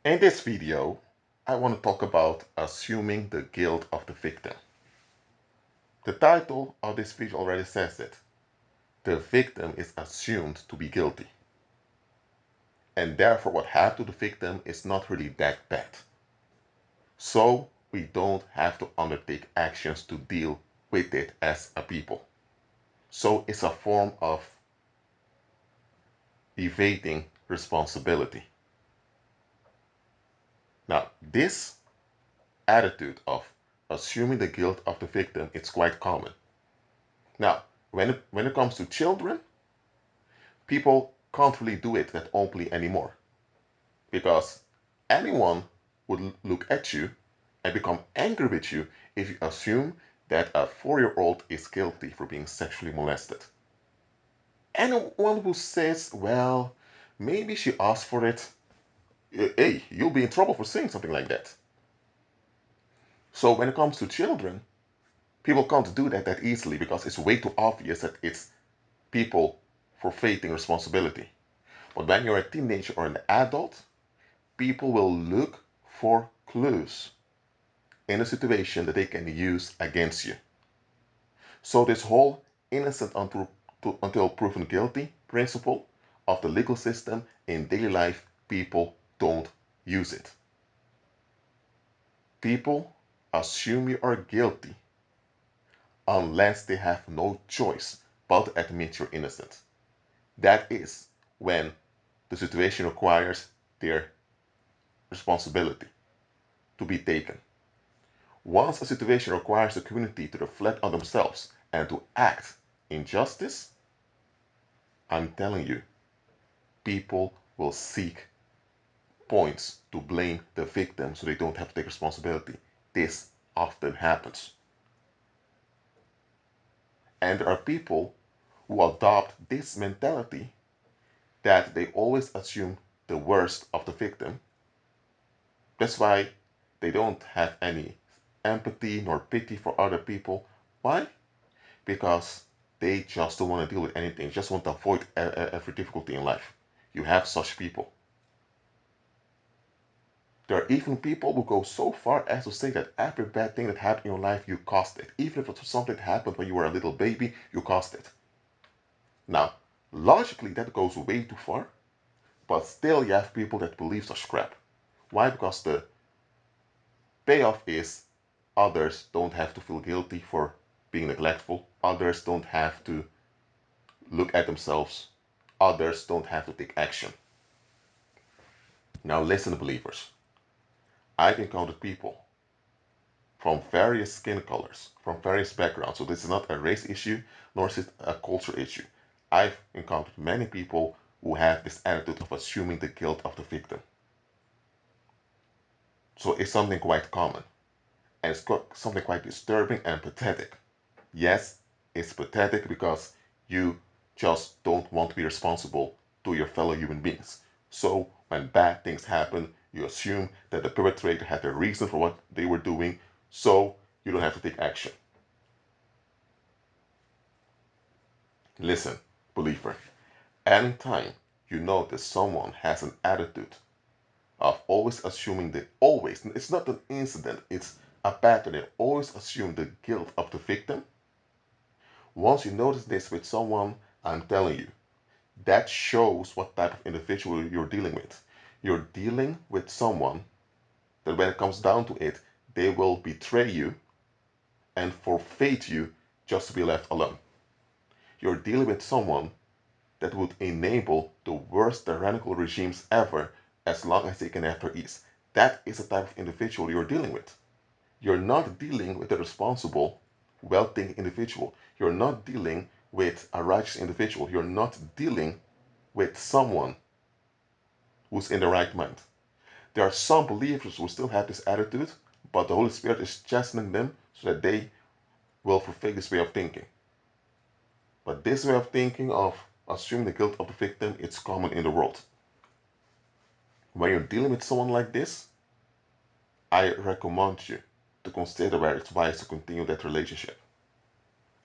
In this video, I want to talk about assuming the guilt of the victim. The title of this video already says it. The victim is assumed to be guilty. And therefore what happened to the victim is not really that bad. So we don't have to undertake actions to deal with it as a people. So it's a form of evading responsibility. Now, this attitude of assuming the guilt of the victim is quite common. Now, when it comes to children, people can't really do it that openly anymore because anyone would look at you and become angry with you if you assume that a 4-year-old is guilty for being sexually molested. Anyone who says, well, maybe she asked for it, hey, you'll be in trouble for saying something like that. So when it comes to children, people can't do that easily because it's way too obvious that it's people forfeiting responsibility. But when you're a teenager or an adult, people will look for clues in a situation that they can use against you. So this whole innocent until proven guilty principle of the legal system in daily life, people don't use it. People assume you are guilty unless they have no choice but to admit you're innocent. That is when the situation requires their responsibility to be taken. Once a situation requires the community to reflect on themselves and to act in justice, I'm telling you, people will seek points to blame the victim so they don't have to take responsibility. This often happens. And there are people who adopt this mentality that they always assume the worst of the victim. That's why they don't have any empathy nor pity for other people. Why? Because they just don't want to deal with anything, just want to avoid every difficulty in life. You have such people. There are even people who go so far as to say that every bad thing that happened in your life, you caused it. Even if it was something that happened when you were a little baby, you caused it. Now, logically, that goes way too far, but still you have people that believe such crap. Why? Because the payoff is others don't have to feel guilty for being neglectful. Others don't have to look at themselves. Others don't have to take action. Now listen, believers. I've encountered people from various skin colors, from various backgrounds. So this is not a race issue, nor is it a culture issue. I've encountered many people who have this attitude of assuming the guilt of the victim. So it's something quite common. And it's something quite disturbing and pathetic. Yes, it's pathetic because you just don't want to be responsible to your fellow human beings. So when bad things happen, you assume that the perpetrator had a reason for what they were doing, so you don't have to take action. Listen, believer, anytime you notice someone has an attitude of always assuming that always, it's not an incident, it's a pattern, they always assume the guilt of the victim. Once you notice this with someone, I'm telling you, that shows what type of individual you're dealing with. You're dealing with someone that when it comes down to it, they will betray you and forfeit you just to be left alone. You're dealing with someone that would enable the worst tyrannical regimes ever as long as they can have their ease. That is the type of individual you're dealing with. You're not dealing with a responsible, well-thinking individual. You're not dealing with a righteous individual. You're not dealing with someone who's in the right mind. There are some believers who still have this attitude, but the Holy Spirit is chastening them so that they will fulfill this way of thinking. But this way of thinking of assuming the guilt of the victim, it's common in the world. When you're dealing with someone like this, I recommend you to consider whether it's wise to continue that relationship.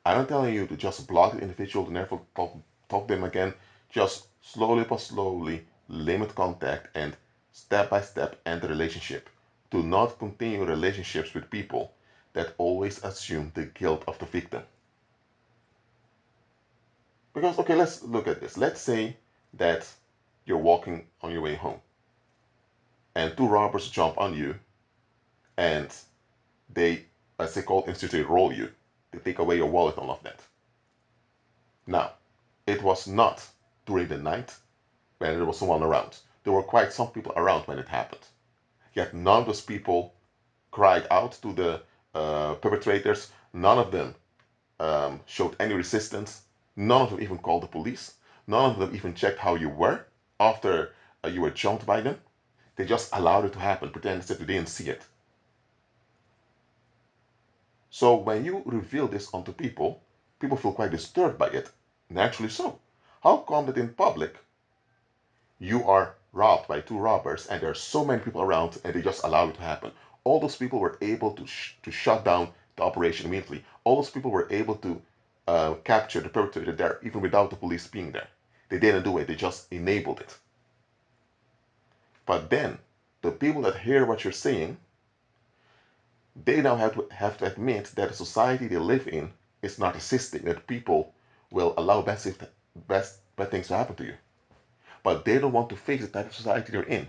I'm not telling you to just block the individual, to never talk to them again. Just slowly but slowly limit contact and step by step end the relationship. Do not continue relationships with people that always assume the guilt of the victim. Because, okay, let's look at this. Let's say that you're walking on your way home and two robbers jump on you and they, as they call institute, roll you. They take away your wallet and all of that. Now, it was not during the night when there was someone around. There were quite some people around when it happened. Yet none of those people cried out to the perpetrators. None of them showed any resistance. None of them even called the police. None of them even checked how you were after you were jumped by them. They just allowed it to happen, pretending as if they didn't see it. So when you reveal this onto people, people feel quite disturbed by it. Naturally so. How come that in public you are robbed by two robbers and there are so many people around and they just allow it to happen? All those people were able to shut down the operation immediately. All those people were able to capture the perpetrator there even without the police being there. They didn't do it, they just enabled it. But then the people that hear what you're saying, they now have to admit that the society they live in is narcissistic, that people will allow bad things to happen to you. But they don't want to face the type of society they're in.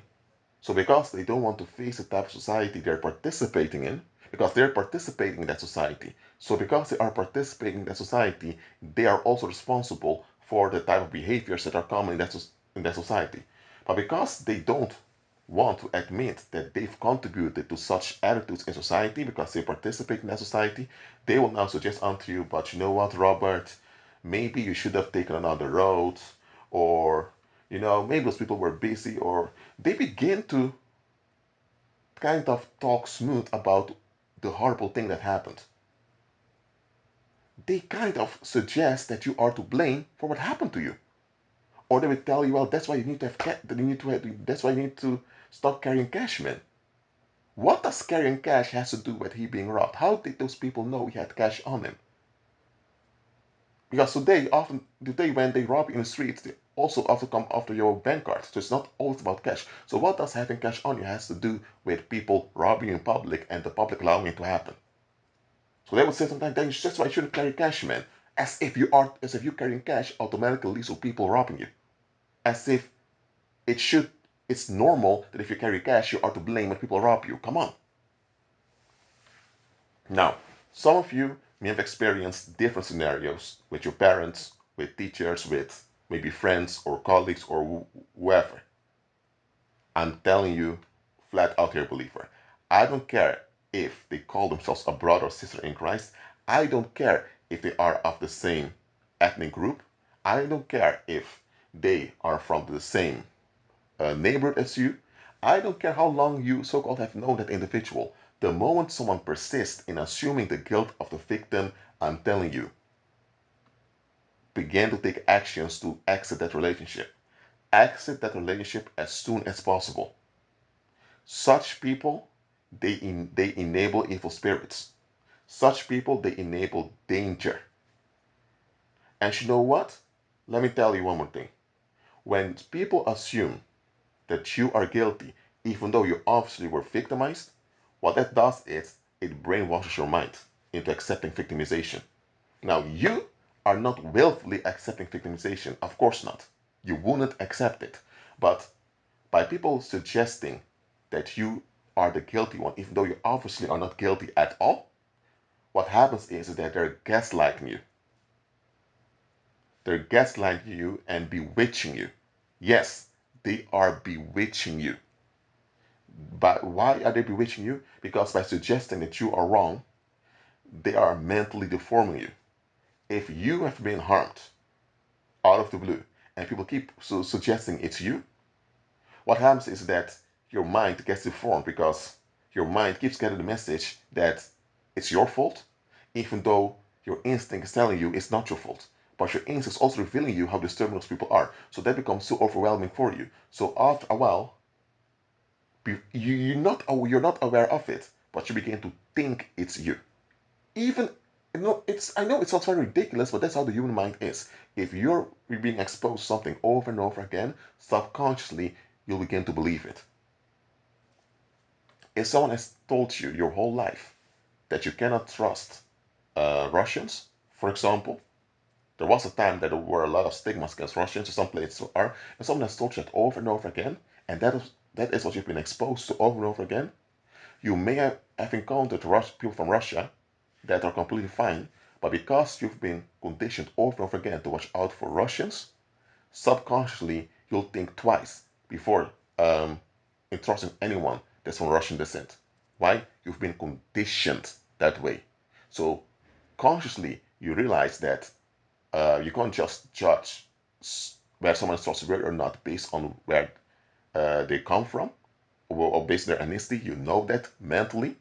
So because they don't want to face the type of society they're participating in, because they're participating in that society, so because they are participating in that society, they are also responsible for the type of behaviors that are common in that society. But because they don't want to admit that they've contributed to such attitudes in society because they participate in that society, they will now suggest unto you, but you know what, Robert, maybe you should have taken another road, or maybe those people were busy, or they begin to kind of talk smooth about the horrible thing that happened. They kind of suggest that you are to blame for what happened to you. Or they will tell you, well, that's why you need to that's why you need to stop carrying cash, man. What does carrying cash has to do with he being robbed? How did those people know he had cash on him? Because today when they rob you in the streets, they also often come after your bank card. So it's not always about cash. So what does having cash on you has to do with people robbing you in public and the public allowing it to happen? So they would say sometimes that's why you shouldn't carry cash, man. As if you carrying cash automatically leads to people robbing you. As if it should it's normal that if you carry cash you are to blame when people rob you. Come on. Now, some of you may have experienced different scenarios with your parents, with teachers, with maybe friends or colleagues or whoever. I'm telling you flat out here, believer. I don't care if they call themselves a brother or sister in Christ. I don't care if they are of the same ethnic group. I don't care if they are from the same neighborhood as you. I don't care how long you so called have known that individual. The moment someone persists in assuming the guilt of the victim, I'm telling you, begin to take actions to exit that relationship. Exit that relationship as soon as possible. Such people, they enable evil spirits. Such people, they enable danger. And you know what? Let me tell you one more thing. When people assume that you are guilty, even though you obviously were victimized, what that does is it brainwashes your mind into accepting victimization. Now, you are not willfully accepting victimization. Of course not. You wouldn't accept it. But by people suggesting that you are the guilty one, even though you obviously are not guilty at all, what happens is that they're gaslighting you. They're gaslighting you and bewitching you. Yes, they are bewitching you. But why are they bewitching you? Because by suggesting that you are wrong, they are mentally deforming you. If you have been harmed out of the blue and people keep suggesting it's you, what happens is that your mind gets deformed because your mind keeps getting the message that it's your fault, even though your instinct is telling you it's not your fault. But your instinct is also revealing you how disturbing those people are. So that becomes so overwhelming for you. So after a while, you're not aware of it, but you begin to think it's you. Even I know it sounds very ridiculous, but that's how the human mind is. If you're being exposed to something over and over again, subconsciously you'll begin to believe it. If someone has told you your whole life that you cannot trust Russians, for example, there was a time that there were a lot of stigmas against Russians, or some places are, and someone has told you that over and over again, and that is what you've been exposed to over and over again. You may have encountered people from Russia that are completely fine, but because you've been conditioned over and over again to watch out for Russians, subconsciously you'll think twice before entrusting anyone that's from Russian descent. Why? You've been conditioned that way. So consciously you realize that you can't just judge where someone is trustworthy or not based on where they come from or based on their ethnicity. You know that mentally.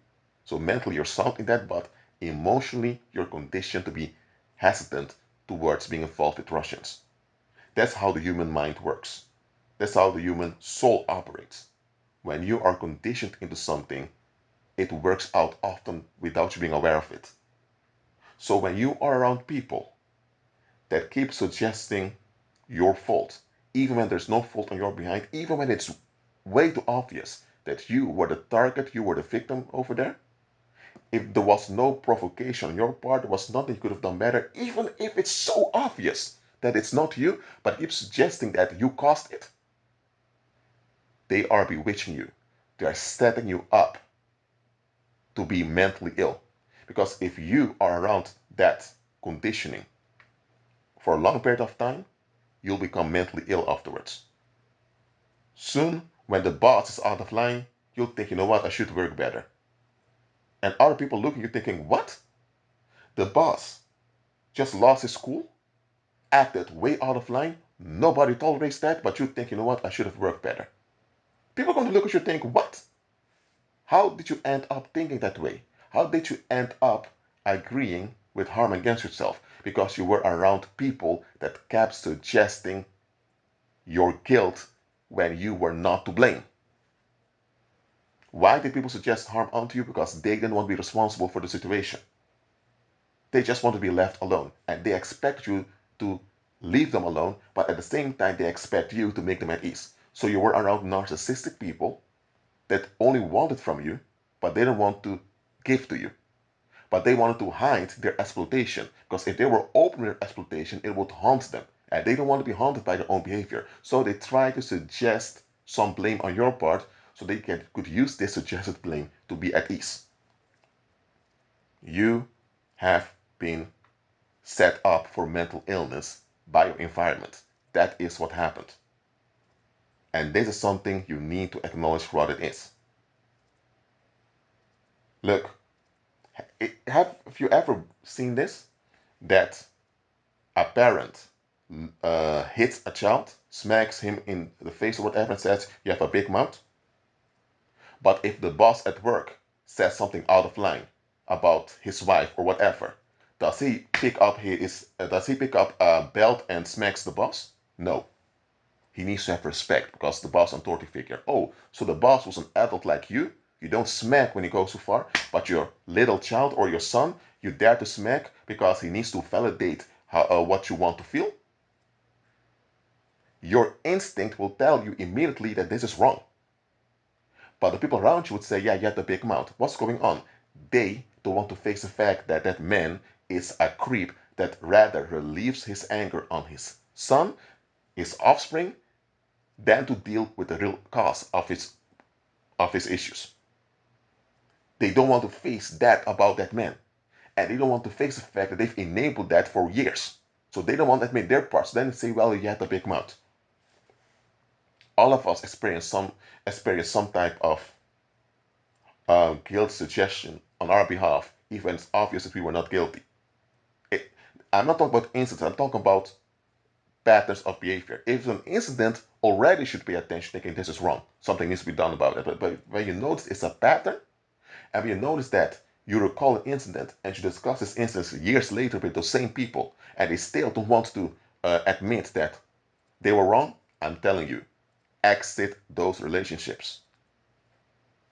So mentally you're sound in that, but emotionally you're conditioned to be hesitant towards being involved with Russians. That's how the human mind works. That's how the human soul operates. When you are conditioned into something, it works out often without you being aware of it. So when you are around people that keep suggesting your fault, even when there's no fault on your behind, even when it's way too obvious that you were the target, you were the victim over there, if there was no provocation on your part, there was nothing you could have done better, even if it's so obvious that it's not you, but keep suggesting that you caused it, they are bewitching you. They are setting you up to be mentally ill. Because if you are around that conditioning for a long period of time, you'll become mentally ill afterwards. Soon, when the boss is out of line, you'll think, you know what, I should work better. And other people looking at you thinking, what? The boss just lost his cool, acted way out of line, nobody tolerates that, but you think, you know what, I should have worked better. People are going to look at you and think, what? How did you end up thinking that way? How did you end up agreeing with harm against yourself? Because you were around people that kept suggesting your guilt when you were not to blame. Why did people suggest harm onto you? Because they didn't want to be responsible for the situation. They just want to be left alone. And they expect you to leave them alone, but at the same time, they expect you to make them at ease. So you were around narcissistic people that only wanted from you, but they didn't want to give to you. But they wanted to hide their exploitation, because if they were open with exploitation, it would haunt them. And they don't want to be haunted by their own behavior. So they try to suggest some blame on your part so they could use this suggested blame to be at ease. You have been set up for mental illness by your environment. That is what happened. And this is something you need to acknowledge for what it is. Look, have you ever seen this? That a parent hits a child, smacks him in the face or whatever, and says, you have a big mouth. But if the boss at work says something out of line about his wife or whatever, does he pick up a belt and smacks the boss? No. He needs to have respect because the boss is an authority figure. Oh, so the boss was an adult like you? You don't smack when he goes too far, but your little child or your son, you dare to smack because he needs to validate what you want to feel? Your instinct will tell you immediately that this is wrong. But the people around you would say, yeah, you have the big mouth. What's going on? They don't want to face the fact that that man is a creep that rather relieves his anger on his son, his offspring, than to deal with the real cause of his issues. They don't want to face that about that man. And they don't want to face the fact that they've enabled that for years. So they don't want to admit their parts. Then they say, well, you had the big mouth. All of us experience some type of guilt suggestion on our behalf, even when it's obvious that we were not guilty. It, I'm not talking about incidents, I'm talking about patterns of behavior. If an incident already should pay attention, thinking this is wrong, something needs to be done about it. But when you notice it's a pattern, and when you notice that you recall an incident and you discuss this incident years later with those same people, and they still don't want to admit that they were wrong, I'm telling you, exit those relationships.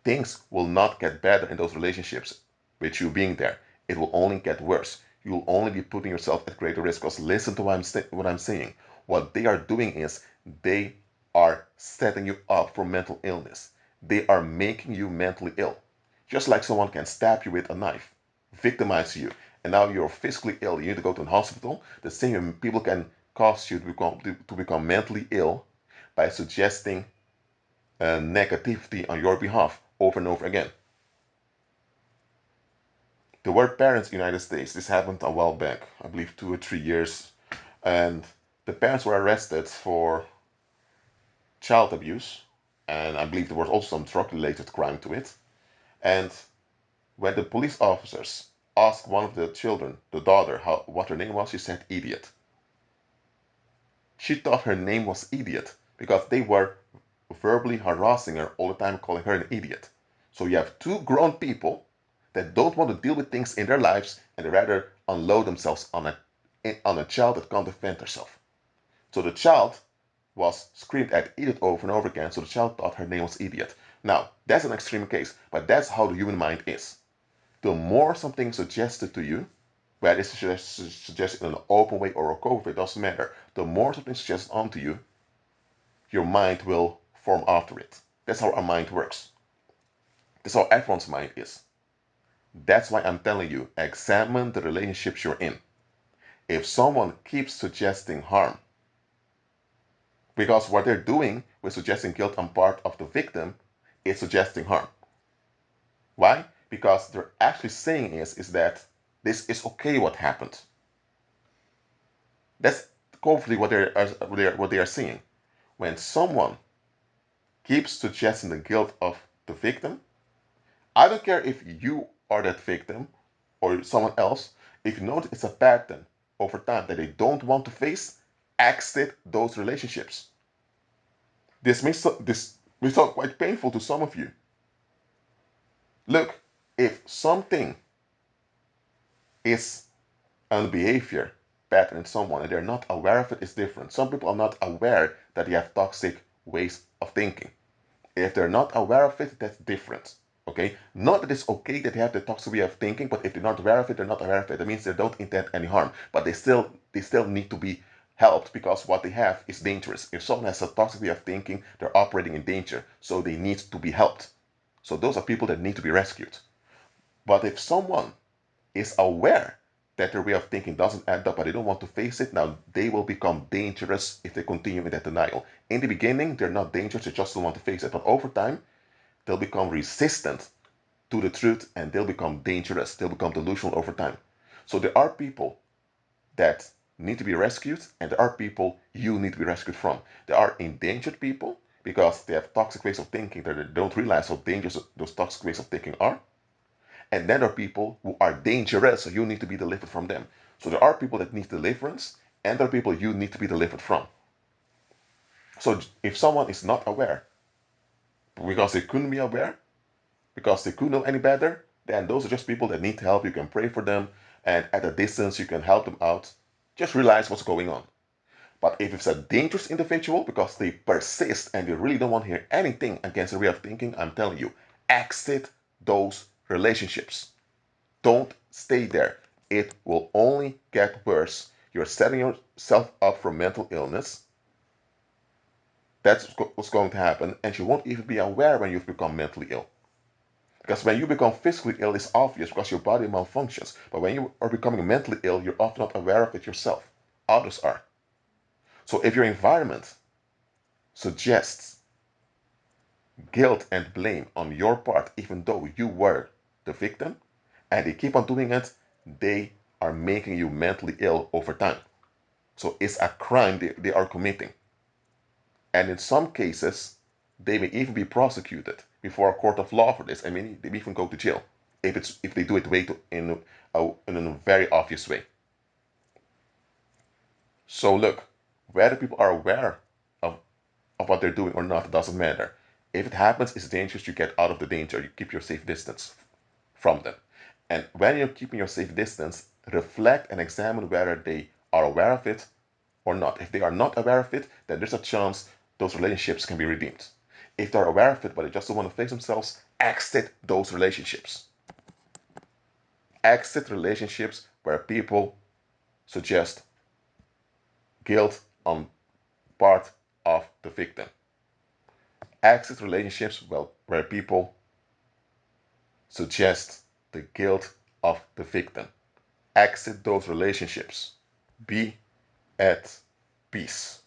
Things will not get better in those relationships with you being there. It will only get worse. You'll only be putting yourself at greater risk. Because listen to what I'm saying. What they are doing is they are setting you up for mental illness. they are making you mentally ill. Just like someone can stab you with a knife, victimize you, and now you're physically ill, you need to go to a hospital. The same people can cause you to become mentally ill by suggesting negativity on your behalf over and over again. The word parents in the United States, this happened a while back, I believe 2 or 3 years, and the parents were arrested for child abuse, and I believe there was also some drug-related crime to it. And when the police officers asked one of the children, the daughter, what her name was, she said idiot. She thought her name was idiot because they were verbally harassing her all the time, calling her an idiot. So you have two grown people that don't want to deal with things in their lives and they rather unload themselves on a child that can't defend herself. So the child was screamed at idiot over and over again, so the child thought her name was idiot. Now, that's an extreme case, but that's how the human mind is. The more something is suggested to you, whether it's suggested in an open way or a covert way, it doesn't matter. The more something is suggested onto you, your mind will form after it. That's how our mind works. That's how everyone's mind is. That's why I'm telling you, examine the relationships you're in. If someone keeps suggesting harm, because what they're doing with suggesting guilt on part of the victim is suggesting harm. Why? Because they're actually saying is that this is okay what happened. That's hopefully what they are saying. When someone keeps suggesting the guilt of the victim, I don't care if you are that victim or someone else, if you notice it's a pattern over time that they don't want to face, exit those relationships. This may sound quite painful to some of you. Look, if something is a behavior pattern in someone and they're not aware of it, it's different. Some people are not aware that they have toxic ways of thinking. If they're not aware of it, that's different. Okay? Not that it's okay that they have the toxic way of thinking, but if they're not aware of it, they're not aware of it. That means they don't intend any harm. But they still need to be helped because what they have is dangerous. If someone has a toxic way of thinking, they're operating in danger. So they need to be helped. So those are people that need to be rescued. But if someone is aware that their way of thinking doesn't add up but they don't want to face it, now they will become dangerous if they continue in that denial. In the beginning, they're not dangerous, they just don't want to face it. But over time, they'll become resistant to the truth and they'll become dangerous. They'll become delusional over time. So there are people that need to be rescued and there are people you need to be rescued from. There are endangered people because they have toxic ways of thinking that they don't realize how dangerous those toxic ways of thinking are. And then there are people who are dangerous, so you need to be delivered from them. So there are people that need deliverance, and there are people you need to be delivered from. So if someone is not aware, because they couldn't be aware, because they couldn't know any better, then those are just people that need help. You can pray for them, and at a distance, you can help them out. Just realize what's going on. But if it's a dangerous individual because they persist and they really don't want to hear anything against their way of thinking, I'm telling you, exit those relationships. Don't stay there. It will only get worse. You're setting yourself up for mental illness. That's what's going to happen. And you won't even be aware when you've become mentally ill. Because when you become physically ill, it's obvious because your body malfunctions. But when you are becoming mentally ill, you're often not aware of it yourself. Others are. So if your environment suggests guilt and blame on your part, even though you were the victim, and they keep on doing it, they are making you mentally ill over time. So it's a crime they are committing. And in some cases, they may even be prosecuted before a court of law for this. I mean, they may even go to jail if they do it in a very obvious way. So look, whether people are aware of, of what they're doing or not, it doesn't matter. If it happens, it's dangerous, you get out of the danger. You keep your safe distance from them. And when you're keeping your safe distance, reflect and examine whether they are aware of it or not. If they are not aware of it, then there's a chance those relationships can be redeemed. If they're aware of it but they just don't want to face themselves, exit those relationships. Exit relationships where people suggest guilt on part of the victim. Exit relationships where people suggest the guilt of the victim. Exit those relationships. Be at peace.